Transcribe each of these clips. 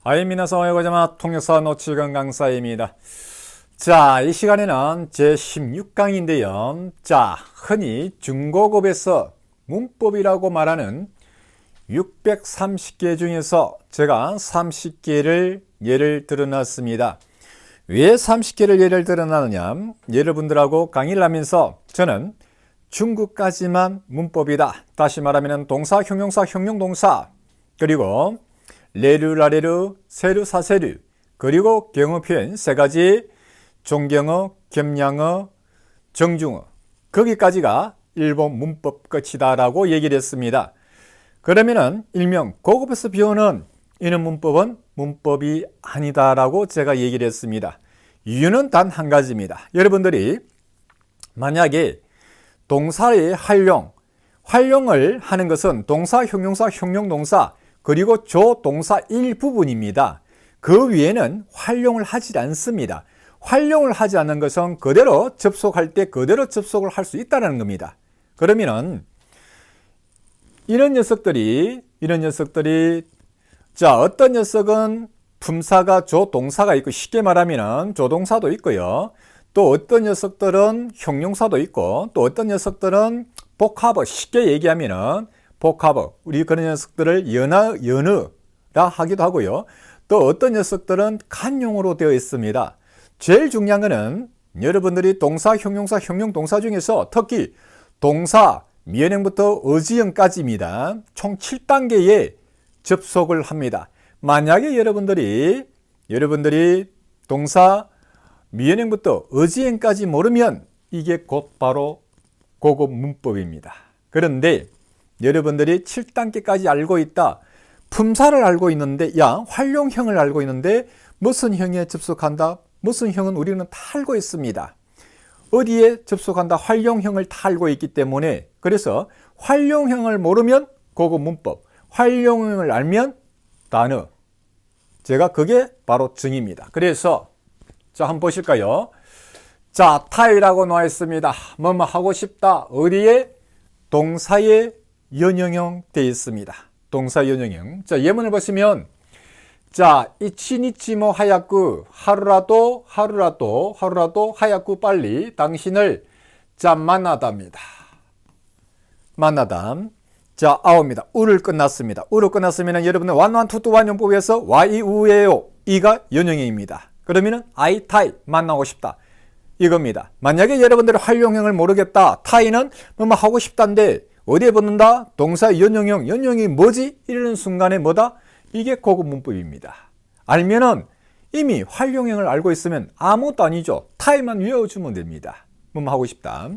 皆さんおはようございます。통역사 노치건 강사입니다. 자, 이 시간에는 제16강인데요. 자, 흔히 중고급에서 문법이라고 말하는 630개 중에서 제가 30개를 예를 들어놨습니다. 왜 30개를 예를 들어놨느냐? 여러분들하고 강의를 하면서 저는 중국까지만 문법이다. 다시 말하면 동사, 형용사, 형용동사, 그리고 레르, 라레르, 세르, 사세르, 그리고 경어 표현 세 가지, 종경어, 겸양어, 정중어, 거기까지가 일본 문법 끝이다 라고 얘기를 했습니다. 그러면은 일명 고급에서 배우는 이런 문법은 문법이 아니다 라고 제가 얘기를 했습니다. 이유는 단 한 가지입니다. 여러분들이 만약에 동사의 활용을 하는 것은 동사, 형용사, 형용동사, 그리고 조동사 일부분입니다. 그 위에는 활용을 하지 않습니다. 활용을 하지 않는 것은 그대로 접속할 때 그대로 접속을 할 수 있다는 겁니다. 그러면은 이런 녀석들이 자, 어떤 녀석은 품사가 조동사가 있고, 쉽게 말하면 조동사도 있고요. 또 어떤 녀석들은 형용사도 있고, 또 어떤 녀석들은 복합어, 쉽게 얘기하면은 복합어, 우리 그런 녀석들을 연어라 하기도 하고요. 또 어떤 녀석들은 간용어로 되어 있습니다. 제일 중요한 것은 여러분들이 동사, 형용사, 형용동사 중에서 특히 동사, 미연행부터 어지형까지입니다. 총 7단계에 접속을 합니다. 만약에 여러분들이 동사, 미연행부터 어지행까지 모르면 이게 곧바로 고급 문법입니다. 그런데 여러분들이 7단계까지 알고 있다. 품사를 알고 있는데, 활용형을 알고 있는데 무슨 형에 접속한다? 무슨 형은 우리는 다 알고 있습니다. 어디에 접속한다? 활용형을 다 알고 있기 때문에, 그래서 활용형을 모르면 고급 문법, 활용형을 알면 단어. 제가 그게 바로 증입니다. 그래서 자, 한번 보실까요? 자, 타이라고 나와 있습니다. 뭐뭐 하고 싶다. 어디에? 동사에 연형형 되어 있습니다. 동사 연형형. 자, 예문을 보시면, 자, 이치니치모 하야쿠, 하루라도 하야쿠 빨리 당신을 자, 만나답니다. 만나담. 자, 아오입니다. 우를 끝났습니다. 우를 끝났으면 여러분은 완투투 완용법에서 와이우에요. 이가 연형형입니다. 그러면은 아이 타이 만나고 싶다. 이겁니다. 만약에 여러분들이 활용형을 모르겠다. 타이는 뭐뭐 하고 싶다인데 어디에 붙는다? 동사 연형형. 연형이 뭐지? 이러는 순간에 뭐다? 이게 고급 문법입니다. 알면은 이미 활용형을 알고 있으면 아무것도 아니죠. 타이만 외워주면 됩니다. 뭐뭐 하고 싶다.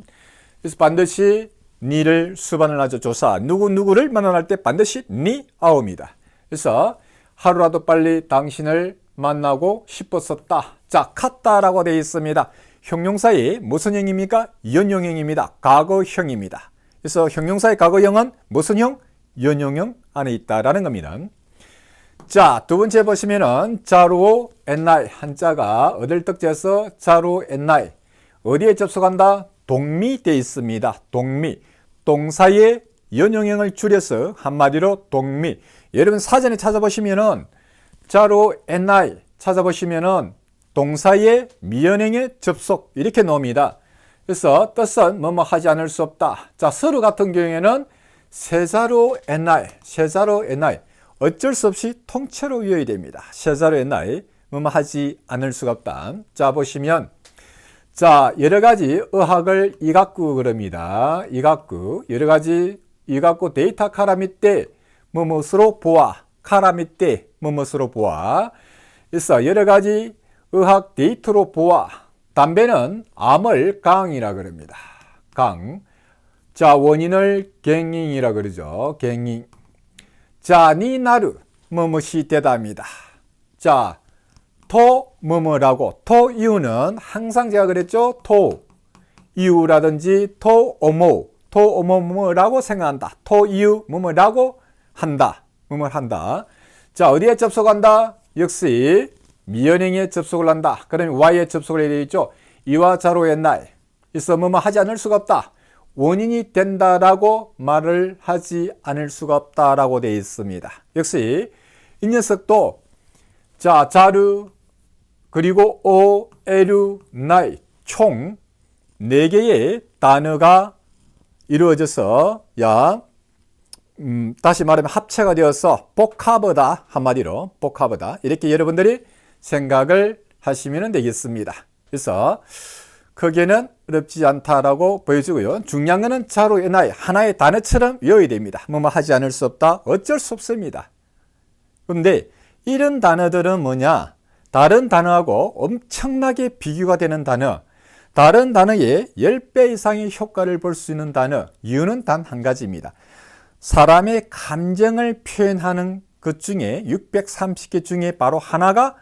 그래서 반드시 니를 수반을 하죠. 조사. 누구를 만날 때 반드시 니 아옵니다. 그래서 하루라도 빨리 당신을 만나고 싶었었다. 자, 갔다라고 되어 있습니다. 형용사의 무슨 형입니까? 연형형입니다. 과거형입니다. 그래서 형용사의 과거형은 무슨 형? 연형형 안에 있다라는 겁니다. 자, 두 번째 보시면은 자루 엔나이, 한자가 어딜 뜻해서 자루 엔나이, 어디에 접속한다? 동미 되어 있습니다. 동미. 동사의 연형형을 줄여서 한마디로 동미. 여러분 사전에 찾아보시면은 자루 엔나이 찾아보시면은 동사의 미연행의 접속 이렇게 나옵니다. 그래서 뜻은 뭐뭐 하지 않을 수 없다. 자, 서류 같은 경우에는 세자루 엔나이 어쩔 수 없이 통째로 외워야 됩니다. 세자루 엔나이 뭐뭐 하지 않을 수가 없다. 자, 보시면 자, 여러 가지 의학을 이각구 그럽니다. 이각구 여러 가지 이각구 데이터 카라미떼 뭐뭐으로 보아, 카라미떼 뭐뭐으로 보아. 그래서 여러 가지 의학 데이터로 보아. 담배는 암을 강이라 그럽니다. 강. 자, 원인을 갱잉이라 그러죠. 갱잉. 자, 니나루 뭐뭐시 되답니다. 자, 토 뭐뭐라고. 토 이유는 항상 제가 그랬죠. 토 이유라든지 토 어모라고 생각한다. 토 이유 뭐뭐라고 한다. 뭐뭐 한다. 자, 어디에 접속한다? 역시 미연행에 접속을 한다. 그러면 Y에 접속을 해야 되겠죠. 이와 자로 옛날 있어 뭐뭐 하지 않을 수가 없다. 원인이 된다라고 말을 하지 않을 수가 없다라고 되어 있습니다. 역시 이 녀석도 자, 자르, 그리고 오, 에루, 나이, 총 4개의 단어가 이루어져서, 다시 말하면 합체가 되어서 복합어다. 한마디로 복합어다. 이렇게 여러분들이 생각을 하시면 되겠습니다. 그래서 크게는 어렵지 않다라고 보여주고요. 중요한 것은 자루의 나이, 하나의 단어처럼 외워야 됩니다. 뭐뭐 하지 않을 수 없다. 어쩔 수 없습니다. 그런데 이런 단어들은 뭐냐? 다른 단어하고 엄청나게 비교가 되는 단어, 다른 단어의 10배 이상의 효과를 볼 수 있는 단어. 이유는 단 한 가지입니다. 사람의 감정을 표현하는 것 중에 630개 중에 바로 하나가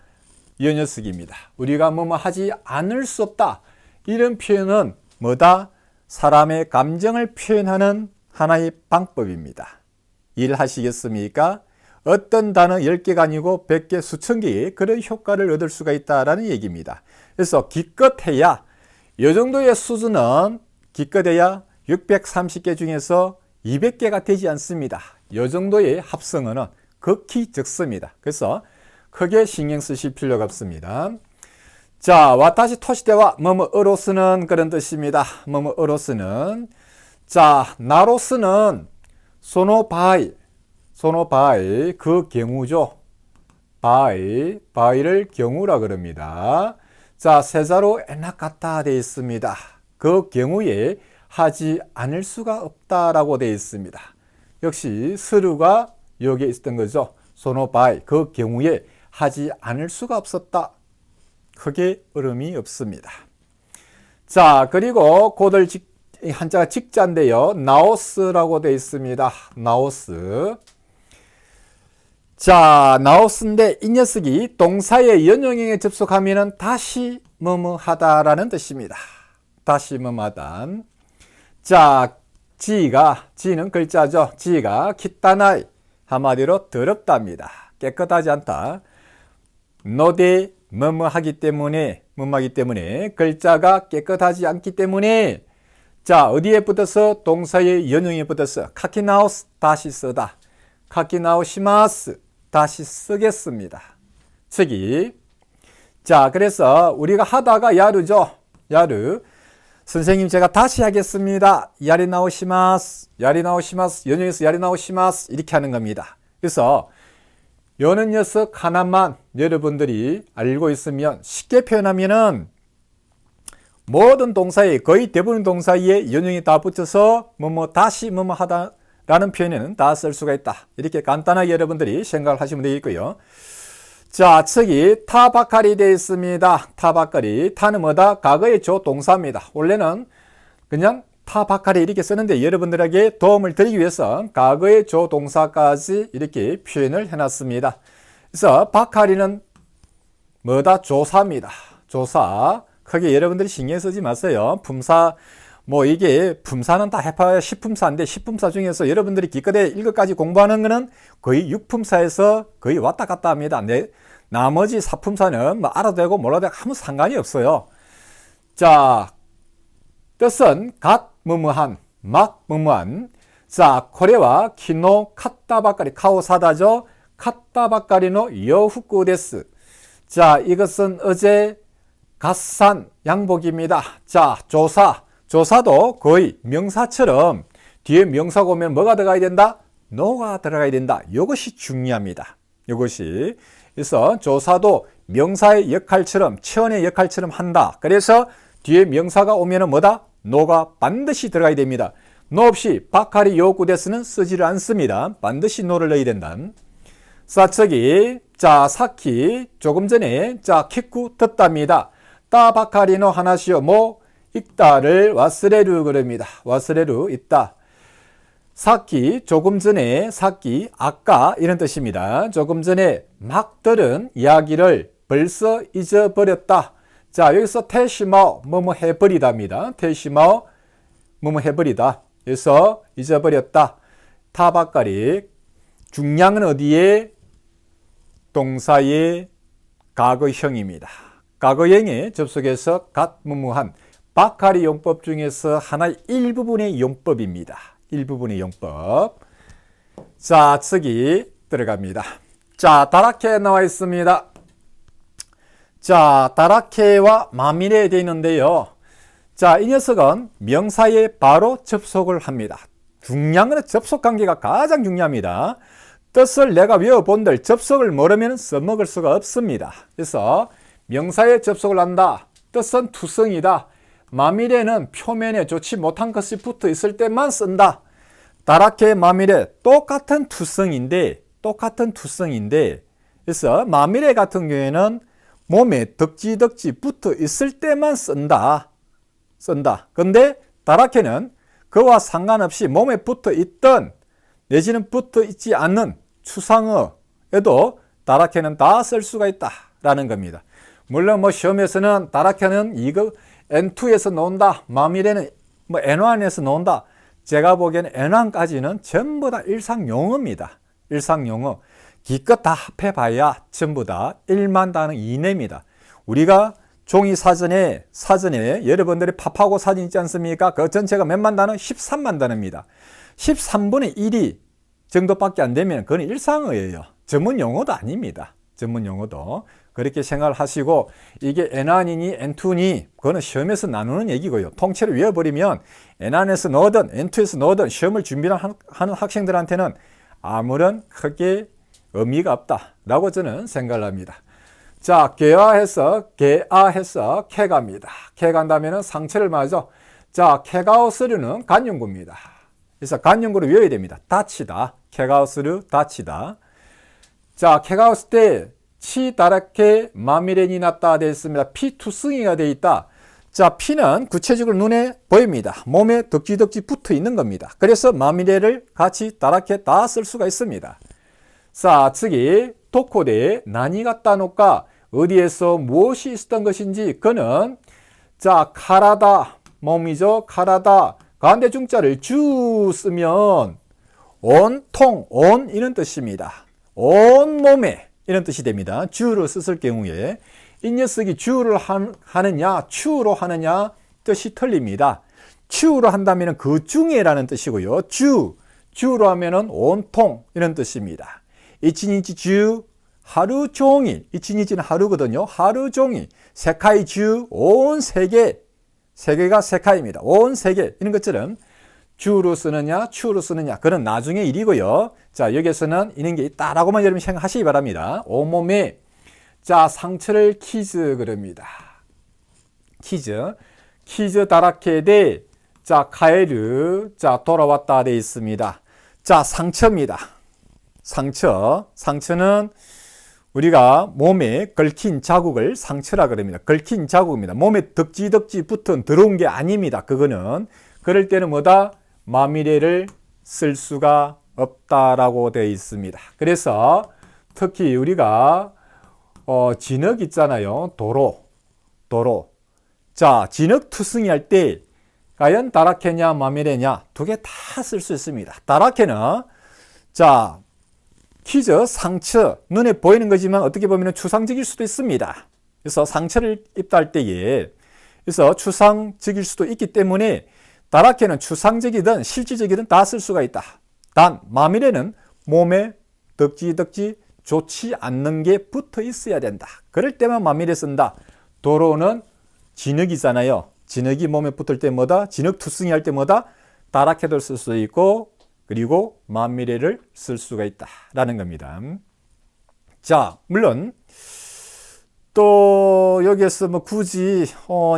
이 녀석입니다. 우리가 뭐뭐 하지 않을 수 없다. 이런 표현은 뭐다? 사람의 감정을 표현하는 하나의 방법입니다. 이해하시겠습니까? 어떤 단어 10개가 아니고 100개, 수천 개의 그런 효과를 얻을 수가 있다는 얘기입니다. 그래서 기껏해야 이 정도의 수준은 기껏해야 630개 중에서 200개가 되지 않습니다. 이 정도의 합성어는 극히 적습니다. 그래서 크게 신경 쓰실 필요가 없습니다. 자, 와타시 토시대와 뭐뭐으로 쓰는 그런 뜻입니다. 뭐뭐으로 쓰는. 자, 나로 쓰는 소노바이, 그 경우죠. 바이를 경우라 그럽니다. 자, 세자로 에나카타 되어 있습니다. 그 경우에 하지 않을 수가 없다라고 되어 있습니다. 역시 스루가 여기에 있었던 거죠. 소노바이, 그 경우에 하지 않을 수가 없었다. 크게 어려움이 없습니다. 자, 그리고 고들 한자가 직자인데요. 나오스라고 되어 있습니다. 나오스. 자, 나오스인데 이 녀석이 동사의 연용형에 접속하면 다시 뭐뭐 하다라는 뜻입니다. 다시 뭐뭐 하다. 자, 지는 글자죠. 지가 키타나이, 한마디로 더럽답니다. 깨끗하지 않다. 노대 뭐뭐 하기 때문에 글자가 깨끗하지 않기 때문에, 자, 어디에 붙어서 동사의 연용에 붙어서 카키나오스, 다시 쓰다. 카키나오시마스, 다시 쓰겠습니다. 쓰기. 자, 그래서 우리가 하다가 야르죠. 야르. 선생님, 제가 다시 하겠습니다. 야리나오시마스, 연용해서 야리나오시마스, 이렇게 하는 겁니다. 그래서 요는 녀석 하나만 여러분들이 알고 있으면 쉽게 표현하면은 모든 동사에, 거의 대부분 동사에 연용이 다 붙여서 다시 하다 라는 표현에는 다 쓸 수가 있다. 이렇게 간단하게 여러분들이 생각을 하시면 되겠고요. 자, 척이 타바카리 되어 있습니다. 타바카리. 타는 뭐다? 과거의 조동사입니다. 원래는 그냥 타바카리 이렇게 쓰는데 여러분들에게 도움을 드리기 위해서 과거의 조동사까지 이렇게 표현을 해놨습니다. 그래서 바카리는 뭐다? 조사입니다. 조사. 크게 여러분들이 신경 쓰지 마세요. 품사, 이게 품사는 다 해봐야 10품사인데 10품사 중에서 여러분들이 기껏해 1것까지 공부하는 거는 거의 6품사에서 거의 왔다 갔다 합니다. 나머지 4품사는 알아도 되고 몰라도 되고 아무 상관이 없어요. 자, 뜻은 갓 뭐뭐한, 막 뭐뭐한. 자, 코레와 키노 카타바카리, 카오사다죠. 카타바카리노 여후쿠 데스. 자, 이것은 어제 갓산 양복입니다. 자, 조사도 거의 명사처럼 뒤에 명사가 오면 뭐가 들어가야 된다? 노가 들어가야 된다. 이것이 중요합니다. 이것이. 그래서 조사도 명사의 역할처럼, 체언의 역할처럼 한다. 그래서 뒤에 명사가 오면은 뭐다? 노가 반드시 들어가야 됩니다. 노 없이 바카리 요구데스는 쓰지를 않습니다. 반드시 노를 넣어야 된다. 사척이, 자, 사키, 조금 전에, 자, 키쿠 듣답니다. 따바카리노 하나시오, 읽다를 와스레루 그럽니다. 와스레루, 있다. 사키, 조금 전에, 사키, 아까, 이런 뜻입니다. 조금 전에 막 들은 이야기를 벌써 잊어버렸다. 자, 여기서 테시마오, 해버리다입니다. 테시마오, 해버리다. 그래서 잊어버렸다. 타바까리. 중량은 어디에? 동사의 과거형입니다. 과거형에 접속해서 갓, 한 바카리 용법 중에서 하나의 일부분의 용법입니다. 일부분의 용법. 자, 츠기 들어갑니다. 자, 다랗게 나와 있습니다. 자, 다라케와 마미레에 되어 있는데요. 자, 이 녀석은 명사에 바로 접속을 합니다. 중요한 건 접속 관계가 가장 중요합니다. 뜻을 내가 외워본들 접속을 모르면 써먹을 수가 없습니다. 그래서 명사에 접속을 한다. 뜻은 투성이다. 마미레는 표면에 좋지 못한 것이 붙어 있을 때만 쓴다. 다라케, 마미레 똑같은 투성인데 그래서 마미레 같은 경우에는 몸에 덕지덕지 붙어 있을 때만 쓴다. 근데 다라케는 그와 상관없이 몸에 붙어 있던 내지는 붙어 있지 않는 추상어에도 다라케는 다 쓸 수가 있다라는 겁니다. 물론 뭐 시험에서는 다라케는 이거 N2에서 나온다. 마미레는 뭐 N1에서 나온다. 제가 보기에는 N1까지는 전부 다 일상용어입니다. 일상용어. 기껏 다 합해봐야 전부 다 1만 단어 이내입니다. 우리가 종이 사전에 여러분들이 팝하고 사진 있지 않습니까? 그 전체가 몇만 단어? 13만 단어입니다. 13분의 1이 정도밖에 안 되면 그건 일상어예요. 전문 용어도 아닙니다. 전문 용어도. 그렇게 생각을 하시고 이게 N1이니 N2니 그거는 시험에서 나누는 얘기고요. 통째로 외워버리면 N1에서 넣든 N2에서 넣든 시험을 준비하는 학생들한테는 아무런 크게 의미가 없다라고 저는 생각을 합니다. 자, 개화해서 캐갑니다. 캐간다면 상처를 말하죠. 자, 캐가우스류는 간용구입니다. 그래서 간용구를 외워야 됩니다. 다치다. 캐가우스류 다치다. 자, 캐가우스 때 치 다라케 마미렌이 났다 되어 있습니다. 피 투성이가 되어 있다. 자, 피는 구체적으로 눈에 보입니다. 몸에 덕지덕지 붙어 있는 겁니다. 그래서 마미레를 같이 다라케 다 쓸 수가 있습니다. 자,次도코데 나니 갖다 놓을까? 어디에서 무엇이 있었던 것인지 그는 자, 카라다 몸이죠. 카라다 가운데 중자를 주 쓰면 온통 온 이런 뜻입니다. 온 몸에 이런 뜻이 됩니다. 주로 썼을 경우에 이 녀석이 주를 하느냐 추로 하느냐 뜻이 틀립니다. 추로 한다면 그 중에라는 뜻이고요. 주로 하면은 온통 이런 뜻입니다. 이치니치 주 하루 종일 이치니치는 하루거든요. 하루 종일 세카이 주 온 세계가 세카입니다. 온 세계 이런 것처럼 주로 쓰느냐 추로 쓰느냐 그건 나중에 일이고요. 자, 여기에서는 이런 게 있다라고만 여러분 생각하시기 바랍니다. 온몸에 자, 상처를 키즈 그럽니다. 키즈 다라케데 자, 카에르 자, 돌아왔다 되어 있습니다. 자, 상처입니다. 상처는 우리가 몸에 걸킨 자국을 상처라 그럽니다. 걸킨 자국입니다. 몸에 덕지덕지 붙은 들어온 게 아닙니다. 그거는 그럴 때는 뭐다? 마미레를 쓸 수가 없다라고 되어 있습니다. 그래서 특히 우리가 진흙 있잖아요. 도로. 자, 진흙 투성이 할 때 과연 다라케냐 마미레냐 두 개 다 쓸 수 있습니다. 다라케는 자, 키즈 상처 눈에 보이는 거지만 어떻게 보면 추상적일 수도 있습니다. 그래서 상처를 입다 할 때에 그래서 추상적일 수도 있기 때문에 다라케는 추상적이든 실질적이든 다 쓸 수가 있다. 단 마미레는 몸에 덕지덕지 좋지 않는 게 붙어 있어야 된다. 그럴 때만 마미레 쓴다. 도로는 진흙이잖아요. 진흙이 몸에 붙을 때 뭐다? 진흙 투성이 할 때 뭐다? 다라케도 쓸 수 있고 그리고 마미레를 쓸 수가 있다라는 겁니다. 자, 물론 또 여기에서 뭐 굳이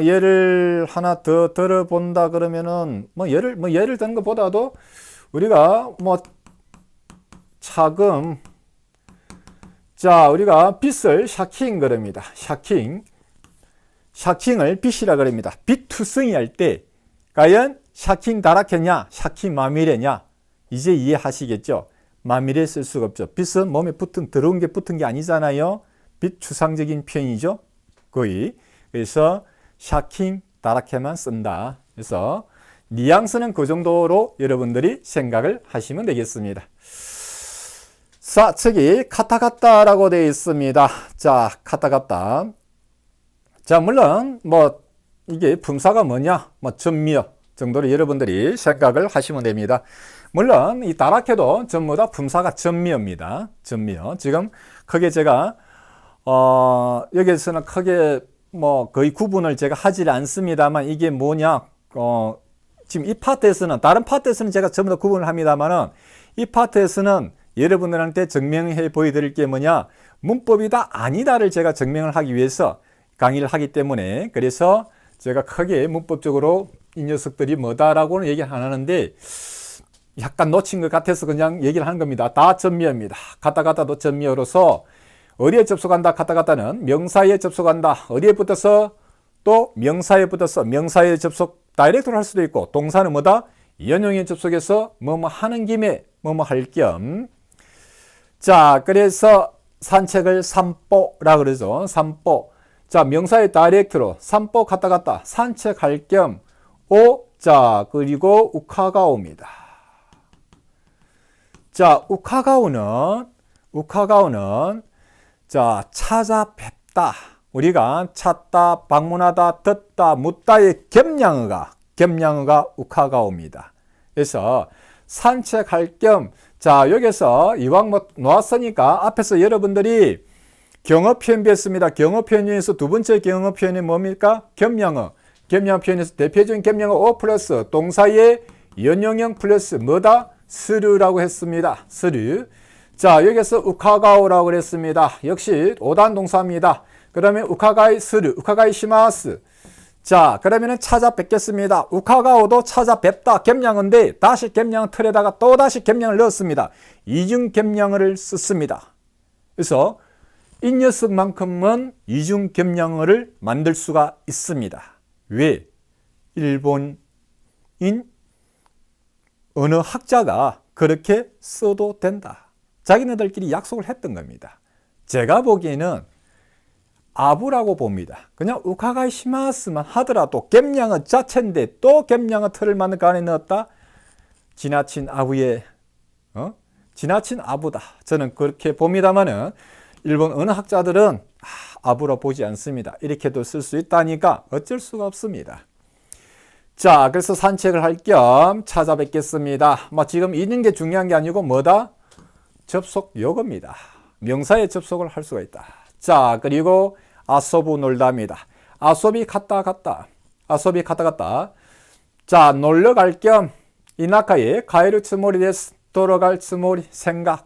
예를 하나 더 들어본다 그러면은 예를 드는 것보다도 우리가 뭐 차금 자, 우리가 빛을 샤킹 그럽니다. 샤킹을 빛이라 그럽니다. 빛 투성이 할 때 과연 샤킹 다라케냐 샤킹 마미레냐 이제 이해하시겠죠? 마미레 쓸 수가 없죠. 빛은 몸에 들어온 게 붙은 게 아니잖아요. 빛 추상적인 표현이죠. 거의. 그래서 샤킹 다라케만 쓴다. 그래서 뉘앙스는 그 정도로 여러분들이 생각을 하시면 되겠습니다. 자, 저기 카타카타라고 되어 있습니다. 자, 카타카타. 자, 물론 뭐 이게 품사가 뭐냐? 뭐 전미어 정도로 여러분들이 생각을 하시면 됩니다. 물론 이 다라케도 전부 다 품사가 전미어입니다. 전미어. 지금 크게 제가 여기에서는 크게 뭐 거의 구분을 제가 하질 않습니다만 이게 뭐냐, 지금 이 파트에서는, 다른 파트에서는 제가 전부 다 구분을 합니다만은 이 파트에서는 여러분들한테 증명해 보여드릴 게 뭐냐, 문법이다 아니다를 제가 증명을 하기 위해서 강의를 하기 때문에, 그래서 제가 크게 문법적으로 이 녀석들이 뭐다라고는 얘기를 안 하는데 약간 놓친 것 같아서 그냥 얘기를 하는 겁니다. 다 전미어입니다. 가다가다도 전미어로서 어디에 접속한다, 가다가다는 명사에 접속한다, 어디에 붙어서 또 명사에 붙어서 명사에 접속 다이렉트로 할 수도 있고, 동사는 뭐다, 연용에 접속해서 뭐뭐 하는 김에 뭐뭐 할 겸. 자, 그래서 산책을 산보라 그러죠. 산보. 자, 명사의 다이렉트로 산보 갔다 갔다 산책할 겸 오. 자, 그리고 우카가오입니다. 자, 우카가오는 자, 찾아뵙다, 우리가 찾다, 방문하다, 듣다, 묻다의 겹양어가 우카가오입니다. 그래서 산책할 겸, 자, 여기서 이왕 뭐 놓았으니까 앞에서 여러분들이 경어 표현 배웠습니다. 경어 표현 중에서 두 번째 경어 표현이 뭡니까? 겹양어. 겹양어 표현에서 대표적인 겹양어 오 플러스 동사의 연용형 플러스 뭐다? 스르라고 했습니다. 스르. 자, 여기서 우카가오라고 그랬습니다. 역시 5단 동사입니다. 그러면 우카가이 스르, 우카가이 시마스. 자, 그러면은 찾아뵙겠습니다. 우카가오도 찾아뵙다, 겹양어인데 다시 겹양 틀에다가 또 다시 겹양을 넣었습니다. 이중 겹양어를 썼습니다. 그래서 이 녀석만큼은 이중 겹양어를 만들 수가 있습니다. 왜? 일본인 언어 학자가 그렇게 써도 된다. 자기네들끼리 약속을 했던 겁니다. 제가 보기에는 아부라고 봅니다. 그냥 우카가이 시마스만 하더라도 겹양어 자체인데 또 겹양어 틀을 만든 그 안에 넣었다? 지나친 아부의 지나친 아부다. 저는 그렇게 봅니다만은 일본 언어학자들은 아부로 보지 않습니다. 이렇게도 쓸 수 있다니까 어쩔 수가 없습니다. 자, 그래서 산책을 할 겸 찾아뵙겠습니다. 뭐 지금 있는 게 중요한 게 아니고 뭐다? 접속 요거입니다. 명사에 접속을 할 수가 있다. 자, 그리고 아소부 놀다입니다. 아소비 갔다 갔다. 아소비 갔다 갔다. 자, 놀러 갈 겸 이나카에 가에르 츠모리 데스. 돌아갈 츠모리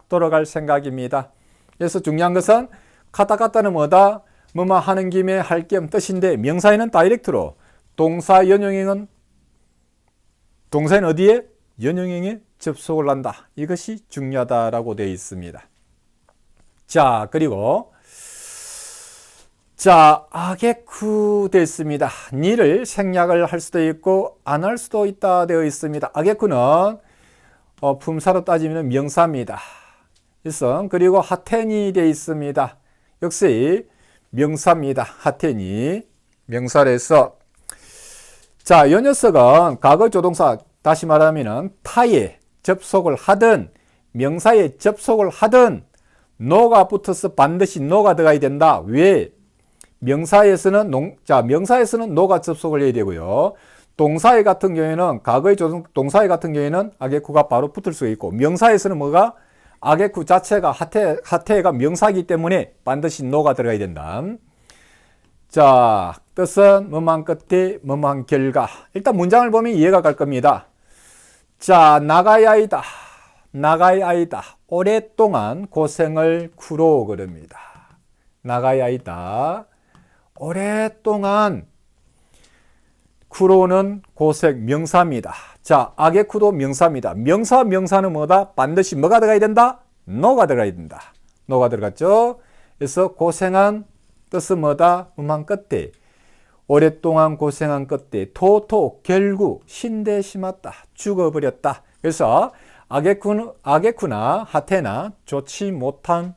돌아갈 생각입니다. 그래서 중요한 것은 갔다 갔다는 뭐다? 뭐뭐 하는 김에 할 겸 뜻인데 명사에는 다이렉트로, 동사에는 어디에? 연용형에 접속을 한다. 이것이 중요하다라고 되어 있습니다. 자, 그리고 자, 아게쿠 되어 있습니다. 니를 생략을 할 수도 있고 안 할 수도 있다 되어 있습니다. 아게쿠는 품사로 따지면 명사입니다. 그리고 하테니 되어 있습니다. 역시 명사입니다. 하테니. 명사에서 자, 이 녀석은 과거 조동사, 다시 말하면 타에 접속을 하든 명사에 접속을 하든 노가 붙어서 반드시 노가 들어가야 된다. 왜? 명사에서는 노가 접속을 해야 되고요. 동사의 같은 경우에는 과거의 동사의 같은 경우에는 아게쿠가 바로 붙을 수 있고, 명사에서는 뭐가? 아게쿠 자체가 하테가 명사이기 때문에 반드시 노가 들어가야 된다. 자, 뜻은 뭐만 끝에 뭐만 결과. 일단 문장을 보면 이해가 갈 겁니다. 자, 나가야이다. 나가야이다. 오랫동안 고생을 쿠로 그럽니다. 나가야이다. 오랫동안. 쿠로는 고생, 명사입니다. 자, 아게쿠도 명사입니다. 명사는 뭐다? 반드시 뭐가 들어가야 된다? 노가 들어가야 된다. 노가 들어갔죠? 그래서 고생한 뜻은 뭐다? 음한 끝에. 오랫동안 고생한 끝에 토토 결국 신대 심었다. 죽어버렸다. 그래서 아게쿠나 하테나 좋지 못한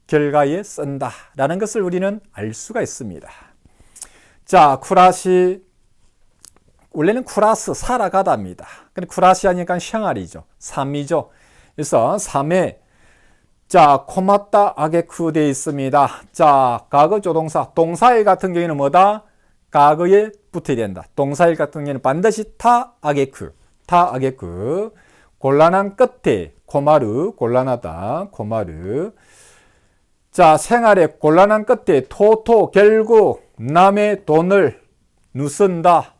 결과에 쓴다 라는 것을 우리는 알 수가 있습니다. 자, 쿠라시, 원래는 쿠라스 살아가다입니다. 근데 쿠라시 하니까 샹알이죠. 삶이죠. 그래서 삶에 자, 고맙다 아게쿠 되어 있습니다. 자, 과거 조동사, 동사일 같은 경우에는 뭐다? 과거에 붙어야 된다. 동사일 같은 경우에는 반드시 타 아게쿠. 곤란한 끝에 고마르, 곤란하다, 고마르. 자, 생활의 곤란한 끝에 토토 결국 남의 돈을 누쓴다,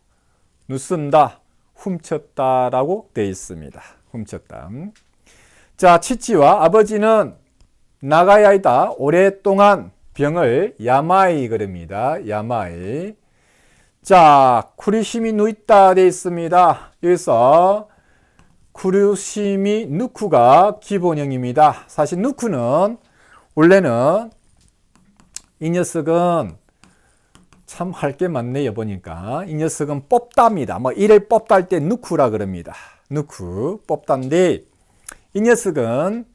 훔쳤다라고 되어 있습니다. 훔쳤다. 자, 치치와 아버지는 나가야이다. 오랫동안 병을 야마이 그럽니다. 야마이. 자, 쿠리시미 누있다 되어 있습니다. 여기서 쿠리시미 누쿠가 기본형입니다. 사실 누쿠는 원래는 이 녀석은 참 할 게 많네요. 보니까 이 녀석은 뽑답니다. 뭐 이를 뽑다 할 때 누쿠라 그럽니다. 누쿠 뽑다인데 이 녀석은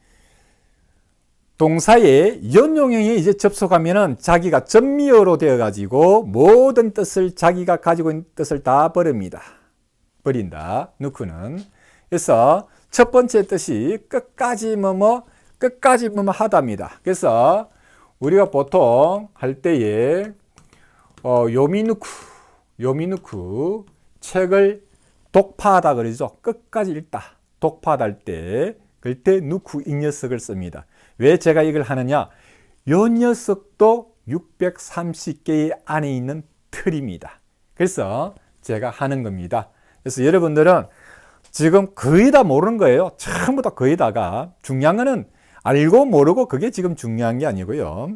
동사에 연용형이 이제 접속하면은 자기가 전미어로 되어 가지고 모든 뜻을 자기가 가지고 있는 뜻을 다 버린다. 누쿠는. 그래서 첫 번째 뜻이 끝까지 끝까지 하답니다. 그래서 우리가 보통 할 때에 요미누쿠 책을 독파하다 그러죠. 끝까지 읽다. 독파하다 할 때 그럴 때 누쿠 이 녀석을 씁니다. 왜 제가 이걸 하느냐? 요 녀석도 630개의 안에 있는 틀입니다. 그래서 제가 하는 겁니다. 그래서 여러분들은 지금 거의 다 모르는 거예요. 처음부터 거의 다가. 중요한 거는 알고 모르고 그게 지금 중요한 게 아니고요.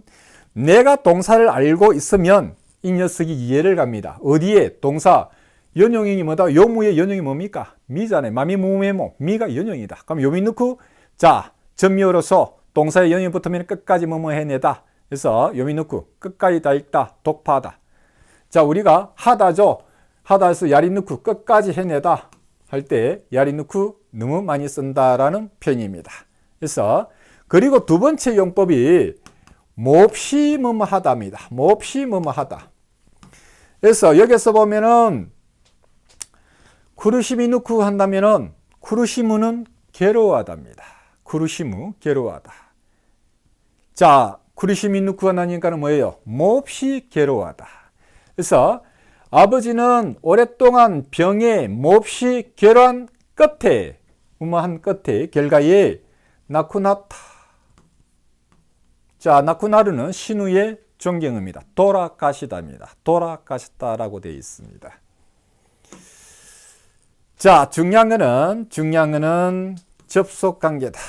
내가 동사를 알고 있으면 이 녀석이 이해를 갑니다. 어디에? 동사. 연용이 뭐다? 요무의 연용이 뭡니까? 미잖아요. 마미무메모. 미가 연용이다. 그럼 요미 넣고 자, 전미어로서 동사의 연용이 붙으면 끝까지 해내다. 그래서 요미 넣고 끝까지 다 읽다. 독파하다. 자, 우리가 하다죠. 하다에서 야리 넣고 끝까지 해내다 할 때 야리 넣고 너무 많이 쓴다라는 표현입니다. 그래서 그리고 두 번째 용법이 몹시 하다입니다. 몹시 하다. 그래서 여기서 보면은 쿠르시미 넣고 한다면은 쿠르시무는 괴로워하답니다. 쿠르시무 괴로워하다. 자, 쿠르시미 넣고 한다니까는 뭐예요? 몹시 괴로워하다. 그래서 아버지는 오랫동안 병에 몹시 괴로운 끝에 결과에 나쿠나타. 자, 나쿠나르는 신우의 존경어입니다. 돌아가시다입니다. 돌아가셨다라고 되어 있습니다. 자, 중요한 거는 접속관계다.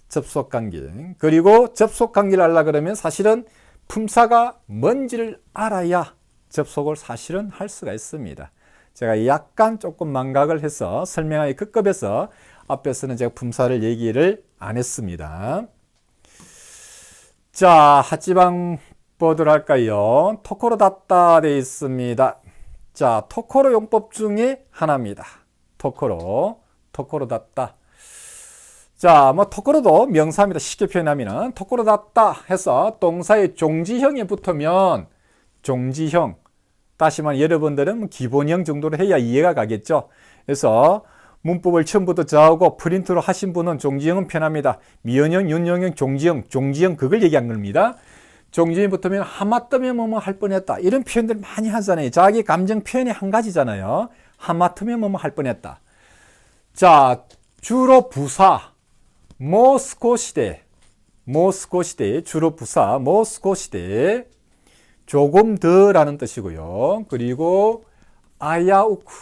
접속관계. 그리고 접속관계를 하려고 그러면 사실은 품사가 뭔지를 알아야 접속을 사실은 할 수가 있습니다. 제가 약간 조금 망각을 해서 설명하기 급급해서 앞에서는 제가 품사를 얘기를 안 했습니다. 자, 하지방 보도록 할까요? 토코로 닫다 되어 있습니다. 자, 토코로 용법 중에 하나입니다. 토코로 닫다. 자, 뭐 토코로도 명사입니다. 쉽게 표현하면 토코로 닫다 해서 동사의 종지형에 붙으면 종지형. 다시 말해 여러분들은 기본형 정도로 해야 이해가 가겠죠. 그래서 문법을 처음부터 저하고 프린트로 하신 분은 종지형은 편합니다. 미연형, 윤형형, 종지형 그걸 얘기한 겁니다. 종지형이 붙으면 하마터면 뭐뭐 할 뻔했다. 이런 표현들 많이 하잖아요. 자기 감정 표현이 한 가지잖아요. 하마터면 뭐뭐 할 뻔했다. 자, 주로 부사 모스코시대 주로 부사 모스코시대 조금 더라는 뜻이고요. 그리고 아야우쿠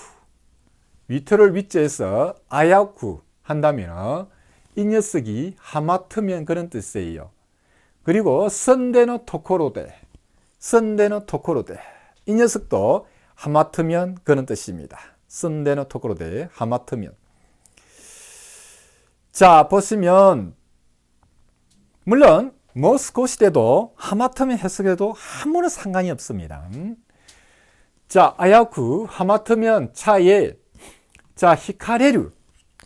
위트를 위치해서 아야우쿠 한다면 이 녀석이 하마터면 그런 뜻이에요. 그리고 선데노 토코로데 이 녀석도 하마터면 그런 뜻입니다. 선데노 토코로데 하마터면. 자, 보시면 물론 모스코 시대도 하마터면 해석해도 아무런 상관이 없습니다. 자, 아야쿠 하마터면 차에 자, 히카레루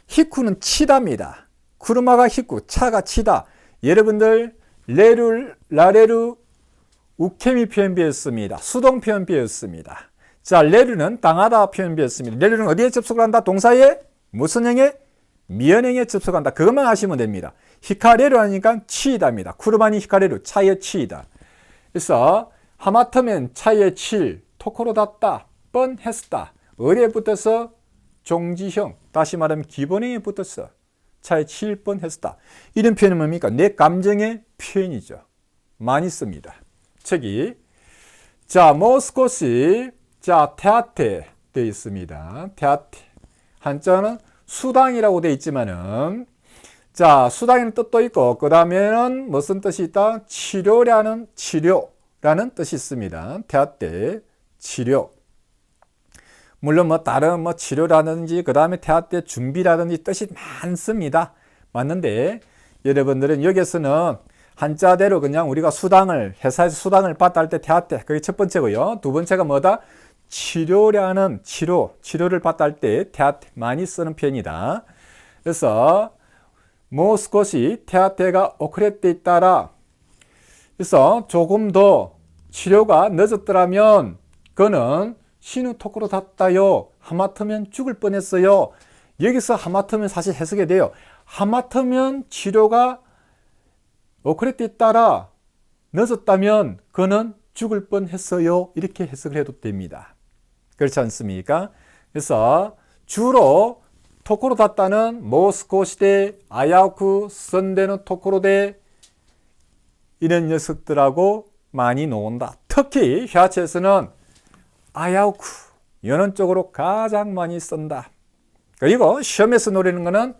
히쿠는 치다입니다. 쿠르마가 히쿠, 차가 치다. 여러분들 라레루 우케미 표현 배웠습니다. 수동 표현 배웠습니다. 자, 레루는 당하다 표현 배웠습니다. 레루는 어디에 접속을 한다? 동사에 무슨 형에? 미연형에 접속한다. 그것만 하시면 됩니다. 히카레루 하니까 치이다입니다. 쿠르마니 히카레루 차에 치이다. 그래서 하마터면 차에 칠, 토코로 닫다, 뻔했다. 어디에 붙어서? 종지형, 다시 말하면 기본형에 붙어서 차에 칠 뻔했다. 이런 표현은 뭡니까? 내 감정의 표현이죠. 많이 씁니다. 책이. 자, 모스코시. 자, 테아테 되어 있습니다. 테아테. 한자는 수당이라고 되어 있지만은, 자, 수당이라는 뜻도 있고, 그 다음에는 무슨 뜻이 있다? 치료라는 뜻이 있습니다. 테아테, 치료. 물론 다른 치료라든지, 그 다음에 테아테 준비라든지 뜻이 많습니다. 맞는데, 여러분들은 여기서는 한자대로 그냥 우리가 회사에서 수당을 받다 할 때 테아테, 그게 첫 번째고요. 두 번째가 뭐다? 치료를 받다 할 때 테아테 많이 쓰는 편이다. 그래서 모스코시 테아테가 오크레테 있다라. 그래서 조금 더 치료가 늦었더라면 그는 시누토쿠로 닿다요. 하마터면 죽을 뻔했어요. 여기서 하마터면 사실 해석이 돼요. 하마터면 치료가 오크레테 있다라 늦었다면 그는 죽을 뻔했어요. 이렇게 해석을 해도 됩니다. 그렇지 않습니까? 그래서 주로 토코로 닿다는 모스코시대, 아야쿠, 선대는 토코로대 이런 녀석들하고 많이 나온다. 특히 샤츠에서는 아야쿠 이런 쪽으로 가장 많이 쓴다. 그리고 시험에서 노리는 거는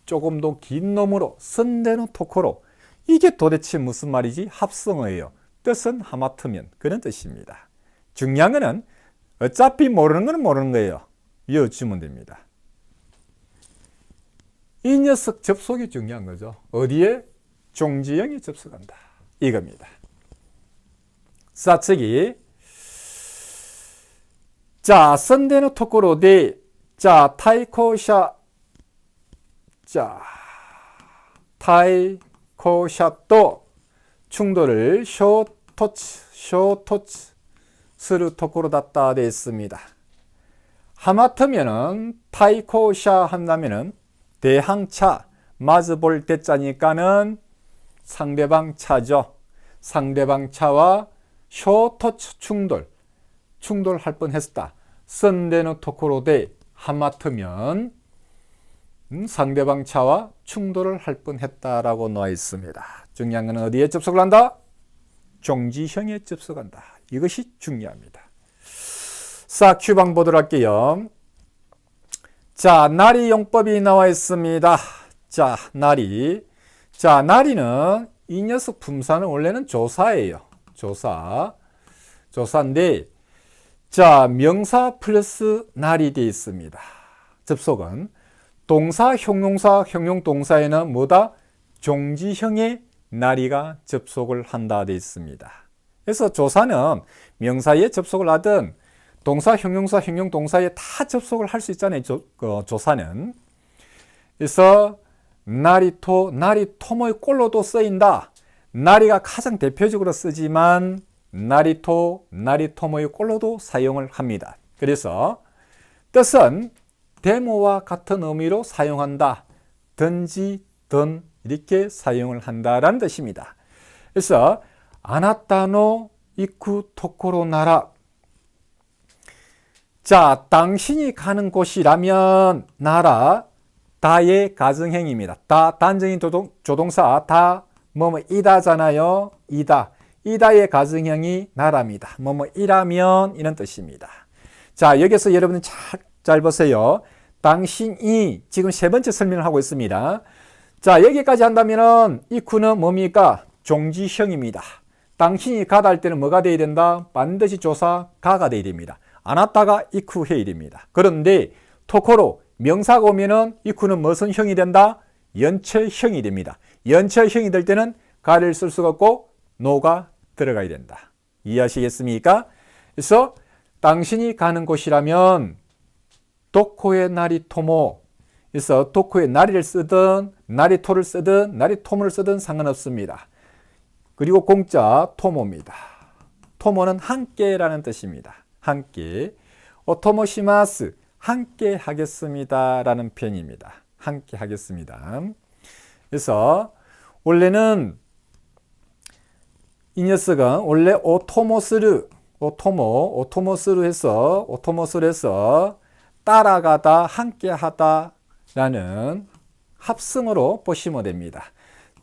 조금 더 긴 놈으로 선대는 토코로. 이게 도대체 무슨 말이지? 합성어예요. 뜻은 하마터면 그런 뜻입니다. 중요한 거는 어차피 모르는 거는 모르는 거예요. 이어주면 됩니다. 이 녀석 접속이 중요한 거죠. 어디에? 종지형이 접속한다. 이겁니다. 사츠기. 자, 선대노 토코로데. 자, 타이코샤. 자, 타이코샤또 충돌을 쇼토츠 스루 토코로 닿다 되어 있습니다. 하마터면은 타이코샤 한다면은 대항차 마주볼 대자니까는 상대방 차죠. 상대방 차와 쇼토츠 충돌할 뻔했다. 선대노 토코로데 하마터면 상대방 차와 충돌을 할 뻔했다라고 나와 있습니다. 중요한 건 어디에 접속을 한다? 종지형에 접속한다. 이것이 중요합니다. 자, 큐방 보도록 할게요. 자, 나리 용법이 나와 있습니다. 자, 나리. 자, 나리는 이 녀석 품사는 원래는 조사예요. 조사인데, 자, 명사 플러스 나리 되어 있습니다. 접속은 동사, 형용사, 형용동사에는 뭐다? 종지형의 나리가 접속을 한다 되어 있습니다. 그래서 조사는 명사에 접속을 하든 동사, 형용사, 형용동사에 다 접속을 할 수 있잖아요. 조사는. 그래서 나리토모의 꼴로도 쓰인다. 나리가 가장 대표적으로 쓰지만 나리토모의 꼴로도 사용을 합니다. 그래서 뜻은 데모와 같은 의미로 사용한다. 든 이렇게 사용을 한다라는 뜻입니다. 그래서 아나타노 이쿠 토코로 나라. 자, 당신이 가는 곳이라면 나라 다의 가정행입니다. 다 단정인 조동사 다 이다잖아요. 이다의 가정형이 나라입니다. 이라면 이런 뜻입니다. 자, 여기서 여러분 잘 보세요. 당신이 지금 세 번째 설명을 하고 있습니다. 자, 여기까지 한다면은 이쿠는 뭡니까? 종지형입니다. 당신이 가다 할 때는 뭐가 돼야 된다? 반드시 조사 가가 돼야 됩니다. 아나타가 이쿠 해야 됩니다. 그런데 토코로 명사가 오면은 이쿠는 무슨 형이 된다? 연체형이 됩니다. 연체형이 될 때는 가를 쓸 수가 없고 노가 들어가야 된다. 이해하시겠습니까? 그래서 당신이 가는 곳이라면 도코의 나리토모. 그래서 도코의 나리를 쓰든 나리토를 쓰든 나리토모를 쓰든 상관없습니다. 그리고 공자 토모입니다. 토모는 함께라는 뜻입니다. 함께. 오토모시마스 함께 하겠습니다 라는 표현입니다. 함께 하겠습니다. 그래서 원래는 이 녀석은 원래 오토모스루 해서 따라가다 함께 하다 라는 합성어로 보시면 됩니다.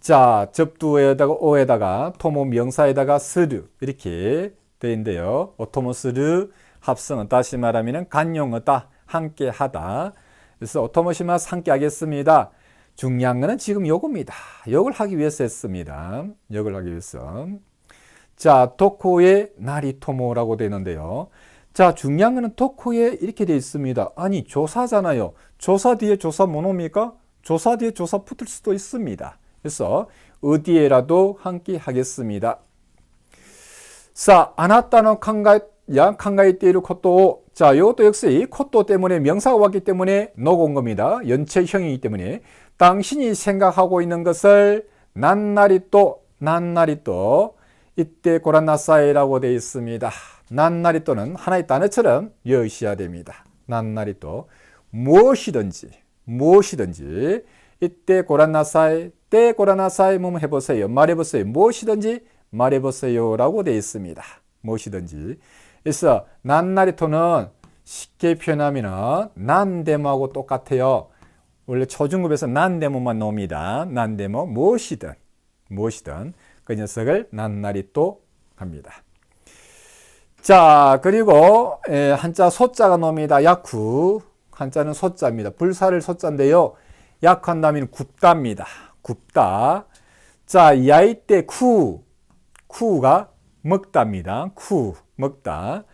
자, 접두에다가 오에다가 토모 명사에다가 스르 이렇게 되어 있는데요. 오토모 스르 합성은 다시 말하면 간용어다, 함께 하다. 그래서 오토모시마스 함께 하겠습니다. 중요한 거는 지금 요겁니다. 요걸 하기 위해서 했습니다. 요걸 하기 위해서. 자, 도코의 나리토모라고 되어 있는데요. 자, 중요한 거는 도코에 이렇게 되어 있습니다. 아니, 조사잖아요. 조사 뒤에 조사 뭐 놉니까? 조사 뒤에 조사 붙을 수도 있습니다. 그래서 어디에라도 함께 하겠습니다. 자, 아나타노 칸가이 때이루 코토. 자, 이것도 역시 코토 때문에 명사가 왔기 때문에 녹은 겁니다. 연체형이기 때문에 당신이 생각하고 있는 것을 난나리또 이때 고란나사이라고 되어 있습니다. 난나리또는 하나의 단어처럼 여기셔야 됩니다. 난나리또 무엇이든지 이때 고란나사이 때 고란나사이 몸 해보세요. 말해보세요. 무엇이든지 말해보세요 라고 되어 있습니다. 무엇이든지. 그래서 난나리토는 쉽게 표현하면 난데모하고 똑같아요. 원래 초중급에서 난데모만 나옵니다. 난데모 무엇이든 그 녀석을 난나리또 합니다. 자, 그리고 한자 소자가 나옵니다. 야쿠. 한자는 소자입니다. 불사를 소자인데요. 약한다면 굽다입니다. 굽다. 자, 야이때 쿠가 먹다입니다. 먹다.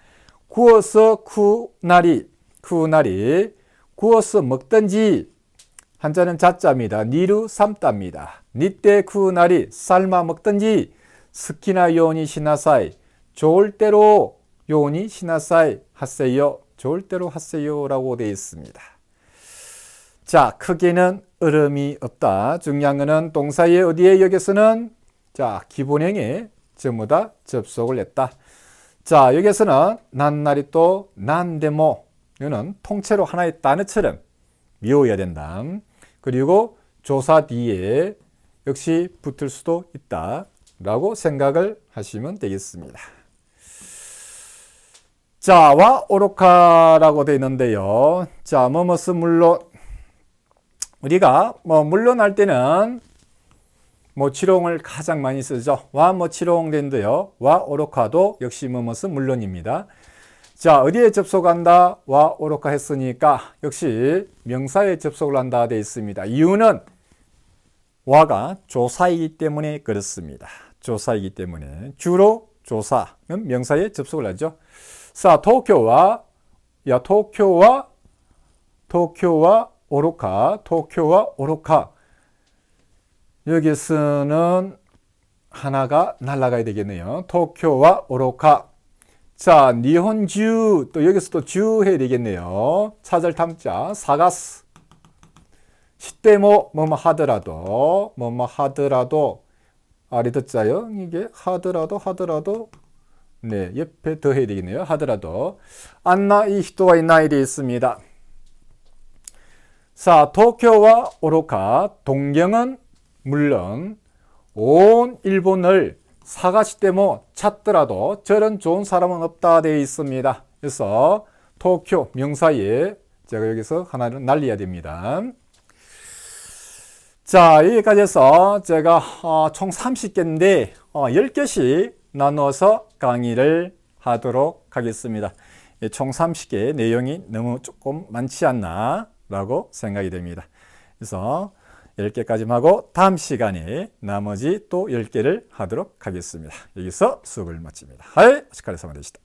구워서 쿠나리. 구워서 먹든지. 한자는 자자입니다. 니루 삶다입니다. 니때 쿠나리 삶아 먹든지. 스키나 요니 시나사이. 좋을 대로 요니 시나사이 하세요. 좋을 대로 하세요라고 되어 있습니다. 자, 크게는 어려움이 없다. 중요한 거는 동사의 어디에 여기서는 자, 기본형에 전부 다 접속을 했다. 자, 여기서는 난나리또 난데모 이거는 통째로 하나의 단어처럼 외워야 된다. 그리고 조사 뒤에 역시 붙을 수도 있다 라고 생각을 하시면 되겠습니다. 자, 와 오로카라고 되어 있는데요. 자, 뭐뭐스 물론 우리가 물론 할 때는 모치롱을 가장 많이 쓰죠. 와 모치롱 된데요. 와 오로카도 역시 뭐뭐스 물론입니다. 자, 어디에 접속한다? 와 오로카 했으니까 역시 명사에 접속을 한다 되어 있습니다. 이유는 와가 조사이기 때문에 그렇습니다. 조사이기 때문에 주로 조사는 명사에 접속을 하죠. 자, 도쿄와 오로카 여기서는 하나가 날아가야 되겠네요. 도쿄와 오로카. 자, 니혼주 또 여기서도 주 해야 되겠네요. 차절 탐자 사가스. 시때모 뭐뭐 하더라도 아래 듣자요. 이게 하더라도 네, 옆에 더 해야 되겠네요. 하더라도 안나 이 히토와 이나이 되어 있습니다. 자, 도쿄와 오로카 동경은 물론 온 일본을 사가시 때모 찾더라도 저런 좋은 사람은 없다 되어 있습니다. 그래서 도쿄 명사에 제가 여기서 하나를 날려야 됩니다. 자, 여기까지 해서 제가 총 30개인데 10개씩 나누어서 강의를 하도록 하겠습니다. 총 30개 내용이 너무 조금 많지 않나 라고 생각이 됩니다. 그래서 10개까지 하고 다음 시간에 나머지 또 10개를 하도록 하겠습니다. 여기서 수업을 마칩니다. 하이, 오시카레사마 되시다.